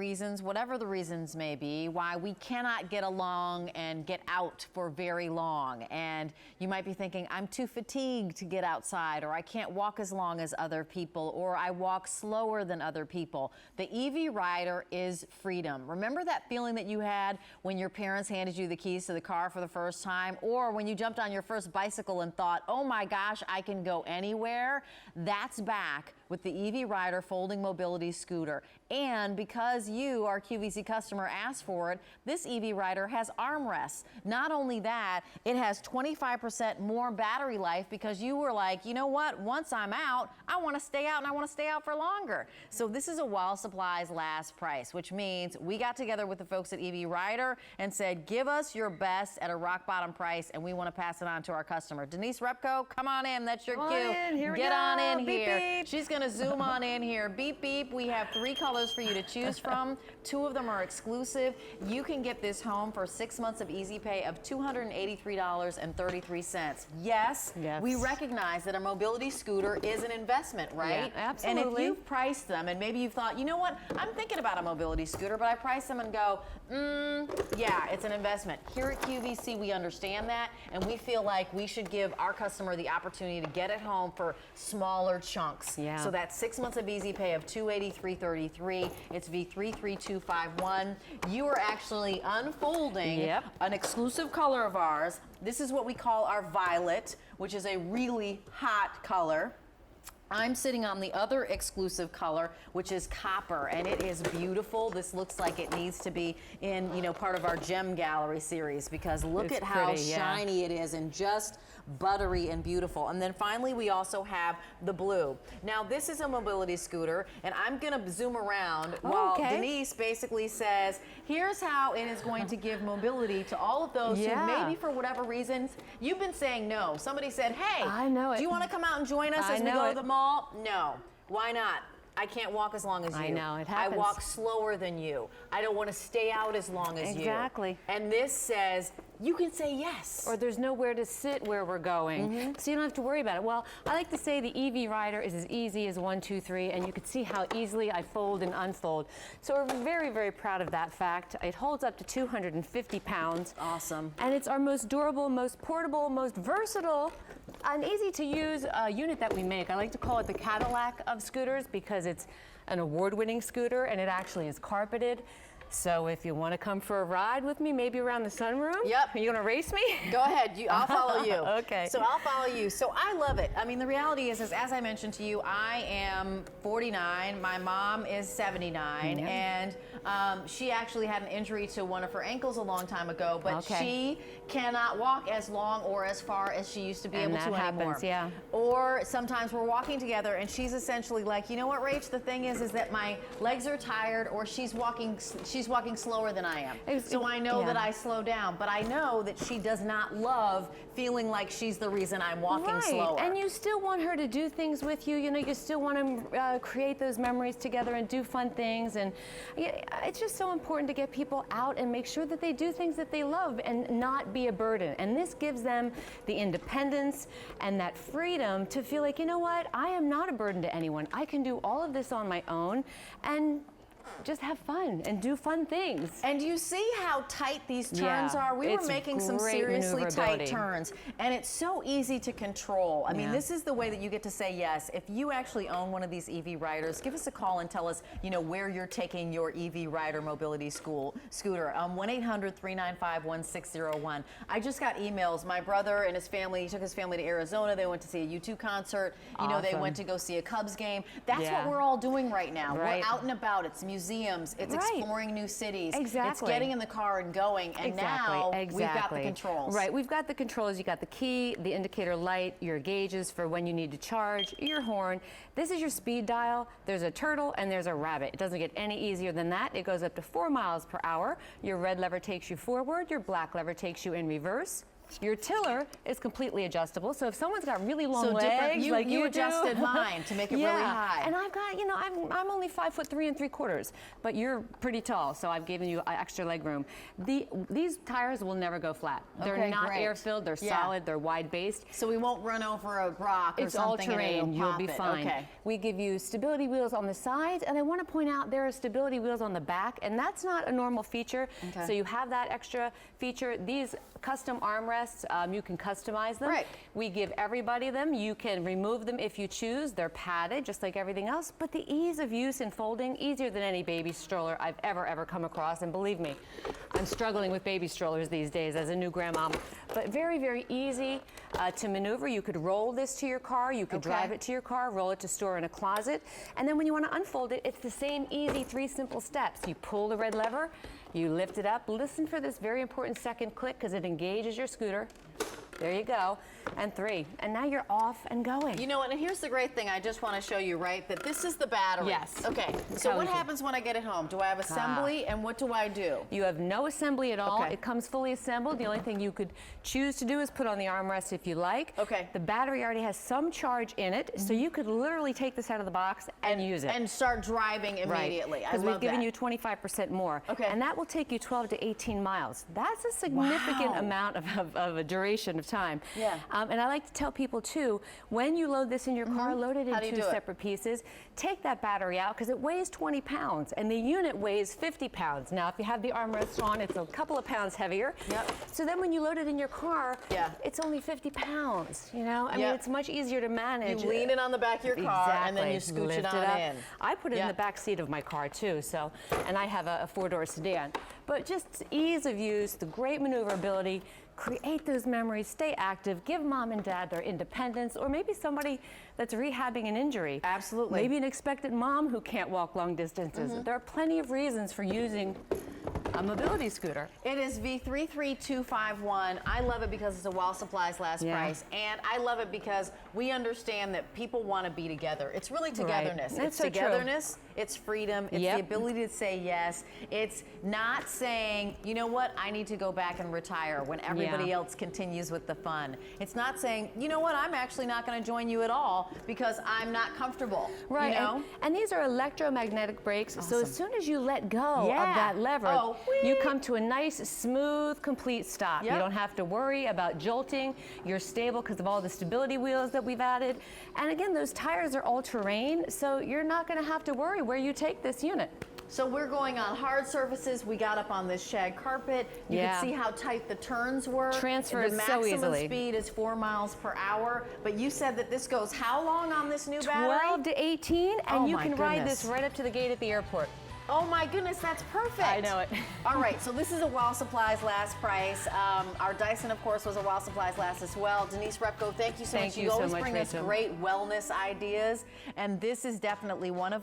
reasons, whatever the reasons may be, why we cannot get along and get out for very long. And you might be thinking, I'm too fatigued to get outside, or I can't walk as long as other people, or I walk slower than other people. The EV Rider is freedom. Remember that feeling that you had when your parents handed you the keys to the car for the first time, or when you jumped on your first bicycle and thought, oh my gosh, I can go anywhere? That's back with the EV Rider folding mobility scooter. And because you, our QVC customer, asked for it, this EV Rider has armrests. Not only that, it has 25% more battery life because you were like, you know what, once I'm out, I want to stay out and I want to stay out for longer. So this is a while supplies last price, which means we got together with the folks at EV Rider and said, give us your best at a rock bottom price, and we want to pass it on to our customer. Denise Repko, come on in, that's your cue. Get on in here. Beep. She's going to zoom on in here. Beep, beep. We have 3 colors for you to choose from. 2 of them are exclusive. You can get this home for 6 months of easy pay of $283.33. Yes, we recognize that a mobility scooter is an investment, right? Yeah, absolutely. And if you've priced them and maybe you've thought, you know what, I'm thinking about a mobility scooter, but I price them and go, yeah, it's an investment. Here at QVC, we understand that, and we feel like we should give our customer the opportunity to get it home for smaller chunks. Yeah. So that's 6 months of easy pay of $283.33. It's V33251. You are actually unfolding an exclusive color of ours. This is what we call our violet, which is a really hot color. I'm sitting on the other exclusive color, which is copper, and it is beautiful. This looks like it needs to be in, you know, part of our gem gallery series, because look at how shiny it is and just buttery and beautiful. And then finally, we also have the blue. Now, this is a mobility scooter, and I'm gonna zoom around while Denise basically says, here's how it is going to give mobility to all of those who maybe for whatever reasons, you've been saying no. Somebody said, hey, do you wanna come out and join us as we go to the mall? No. Why not? I can't walk as long as you. I know, it happens. I walk slower than you. I don't want to stay out as long as you. Exactly. And this says, you can say yes. Or there's nowhere to sit where we're going. So you don't have to worry about it. Well, I like to say the EV Rider is as easy as 1, 2, 3, and you can see how easily I fold and unfold. So we're very, very proud of that fact. It holds up to 250 pounds. Awesome. And it's our most durable, most portable, most versatile, and easy to use unit that we make. I like to call it the Cadillac of scooters because it's an award-winning scooter and it actually is carpeted. So if you want to come for a ride with me, maybe around the sunroom. Are you going to race me? Go ahead. I'll follow you. Okay. So I'll follow you. So I love it. I mean, the reality is as I mentioned to you, I am 49. My mom is 79. And she actually had an injury to one of her ankles a long time ago, but she cannot walk as long or as far as she used to be able to anymore. Or sometimes we're walking together and she's essentially like, you know what, Rach, the thing is that my legs are tired, or she's walking slower than I am. So I know that I slow down, but I know that she does not love feeling like she's the reason I'm walking slower. And you still want her to do things with you. You know, you still want to create those memories together and do fun things. And it's just so important to get people out and make sure that they do things that they love and not be a burden. And this gives them the independence and that freedom to feel like, you know what, I am not a burden to anyone. I can do all of this on my own and just have fun and do fun things. And you see how tight these turns are? We were making some seriously tight turns, and it's so easy to control. I mean, this is the way that you get to say yes. If you actually own one of these EV Riders, give us a call and tell us, you know, where you're taking your EV Rider mobility scooter. 1-800-395-1601. I just got emails. My brother and his family, he took his family to Arizona. They went to see a U2 concert. You know, they went to go see a Cubs game. That's what we're all doing right now. We're out and about. It's museums, it's exploring new cities, it's getting in the car and going, and now we've got the controls. Right, we've got the controls. You got the key, the indicator light, your gauges for when you need to charge, your horn. This is your speed dial. There's a turtle and there's a rabbit. It doesn't get any easier than that. It goes up to 4 miles per hour. Your red lever takes you forward, your black lever takes you in reverse. Your tiller is completely adjustable, so if someone's got really long So different. legs, You, like you do, adjusted mine to make it really high. And I've got, you know, I'm only 5'3" 3/4", but you're pretty tall, so I've given you extra leg room. These tires will never go flat. They're Okay, not great. air-filled. They're Yeah. solid. They're wide-based. So we won't run over a rock or It's all something and terrain. it'll You'll pop be it. fine. Okay. We give you stability wheels on the sides, and I want to point out there are stability wheels on the back, and that's not a normal feature. Okay. So you have that extra feature. These custom armrests, you can customize them. Right. We give everybody them. You can remove them if you choose. They're padded, just like everything else, but the ease of use and folding, easier than any baby stroller I've ever come across. And believe me, I'm struggling with baby strollers these days as a new grandma. But very, very easy to maneuver. You could roll this to your car. You could drive it to your car, roll it to store in a closet. And then when you want to unfold it, it's the same easy 3 simple steps. You pull the red lever, you lift it up. Listen for this very important second click because it engages your scooter. There you go. And 3. And now you're off and going. You know what, and here's the great thing I just want to show you, right, that this is the battery. Yes. Okay, so what happens when I get it home? Do I have assembly, and what do I do? You have no assembly at all. Okay. It comes fully assembled. The only thing you could choose to do is put on the armrest if you like. Okay. The battery already has some charge in it, so you could literally take this out of the box and use it. And start driving immediately. Because I we've love given that. you 25% more. Okay. And that will take you 12 to 18 miles. That's a significant Wow. amount of a duration of time. Yeah. And I like to tell people too, when you load this in your car, load it in How do you 2 do it? separate pieces. Take that battery out because it weighs 20 pounds and the unit weighs 50 pounds. Now, if you have the armrest on, it's a couple of pounds heavier. Yep. So then when you load it in your car, Yeah. it's only 50 pounds, you know? I mean, Yep. it's much easier to manage. You lean it on the back of your car, and then you scooch Lift it on up. in. I put it in the back seat of my car too, so, and I have a 4-door sedan. But just ease of use, the great maneuverability, create those memories, stay active, give mom and dad their independence, or maybe somebody that's rehabbing an injury. Absolutely. Maybe an expectant mom who can't walk long distances. There are plenty of reasons for using a mobility scooter. It is V33251. I love it because it's a while supplies last price, and I love it because we understand that people want to be together. It's really togetherness. That's It's so true. togetherness. It's freedom. It's the ability to say yes. It's not saying, you know what, I need to go back and retire when everybody else continues with the fun. It's not saying, you know what, I'm actually not going to join you at all because I'm not comfortable. Right, You know? and these are electromagnetic brakes, so as soon as you let go of that lever, Oh, you come to a nice, smooth, complete stop. Yep. You don't have to worry about jolting. You're stable because of all the stability wheels that we've added. And again, those tires are all-terrain, so you're not going to have to worry where you take this unit. So we're going on hard surfaces. We got up on this shag carpet. You can see how tight the turns were. Transfers the so maximum easily. speed is 4 miles per hour. But you said that this goes how long on this new battery? 12 to 18, and Oh you my can ride goodness. this right up to the gate at the airport. Oh my goodness, that's perfect. I know it. All right, so this is a while supplies last price. Our Dyson, of course, was a while supplies last as well. Denise Repko, thank you so much. Thank you so always much, bring us Rachel. great wellness ideas, and this is definitely one of